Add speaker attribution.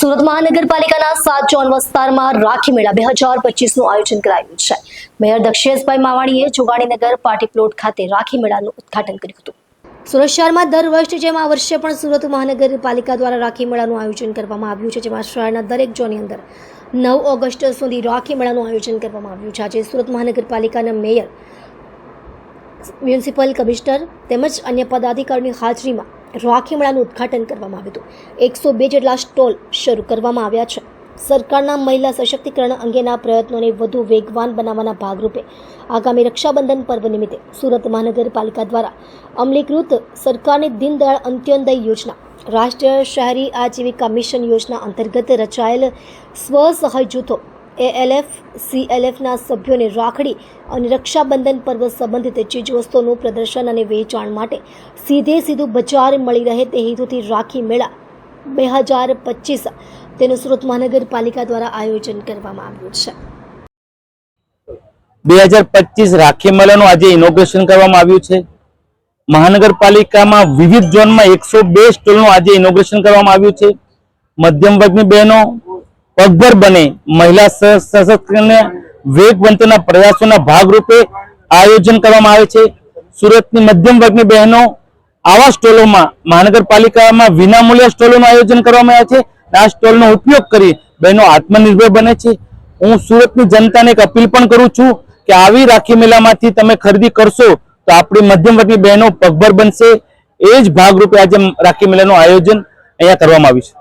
Speaker 1: સુરત મહાનગરપાલિકાના 7 ઝોન વિસ્તારમાં રાખી મેળા 2025નું આયોજન કરાયું છે। Mayor Daksheshbhai માવાણીએ Joganinagar party plot ખાતે રાખી મેળાનું ઉદ્ઘાટન કર્યું હતું। સુરત શહેરમાં દર વર્ષે જેમ આ વર્ષે પણ સુરત મહાનગરપાલિકા દ્વારા રાખી મેળાનું આયોજન કરવામાં આવ્યું છે, જેમાં શહેરના દરેક ઝોનની અંદર 9 ઓગસ્ટ સુધી રાખી મેળાનું આયોજન કરવામાં આવ્યું છે। આજે સુરત મહાનગરપાલિકાના મેયર, મ્યુનિસિપલ કમિશનર તેમજ અન્ય પદાધિકારીઓની હાજરીમાં રાખી મેળાનું ઉદ્ઘાટન કરવામાં આવ્યું હતું। 102 જેટલા સ્ટોલ શરૂ કરવામાં આવ્યા છે। સરકારના મહિલા સશક્તિકરણ અંગેના પ્રયત્નોને વધુ વેગવાન બનાવવાના ભાગરૂપે આગામી રક્ષાબંધન પર્વ નિમિત્તે સુરત મહાનગરપાલિકા દ્વારા અમલીકૃત સરકારની દીનદયાળ અંત્યોદય યોજના, રાષ્ટ્રીય શહેરી આજીવિકા મિશન યોજના અંતર્ગત રચાયેલ સ્વસહાય જૂથો ALF, CLFના સભ્યોને રાખડી અને રક્ષાબંધન પર્વ સંબંધિત ચીજવસ્તુઓનું પ્રદર્શન અને વેચાણ માટે સીધું બજાર મળી રહે તે હેતુથી રાખી મેળા 2025 તેનું સુરત મહાનગરપાલિકા દ્વારા આયોજન કરવામાં આવ્યું છે।
Speaker 2: 2025 રાખી મેળાનું આજે ઇનોગ્રેશન કરવામાં આવ્યું છે। મહાનગરપાલિકામાં વિવિધ ઝોનમાં 102 સ્ટોલનું આજે ઇનોગ્રેશન કરવામાં આવ્યું છે। મધ્યમ વર્ગની બહેનો પગભર બને, મહિલા સશક્તિકરણને વેગવંતના પ્રયાસોના ભાગરૂપે આયોજન કરવામાં આવે છે। સુરતની મધ્યમ વર્ગની બહેનો આવા સ્ટોલોમાં મહાનગરપાલિકામાં વિનામૂલ્ય સ્ટોલોનું આયોજન કરવામાં આવે છે। આ સ્ટોલનો ઉપયોગ કરી બહેનો આત્મનિર્ભર બને છે। હું સુરતની જનતાને એક અપીલ પણ કરું છું કે આવી રાખી મેળામાંથી તમે ખરીદી કરશો તો આપણી મધ્યમ વર્ગની બહેનો પગભર બનશે। એ જ ભાગરૂપે આજે રાખી મેળાનું આયોજન અહીંયા કરવામાં આવ્યું છે।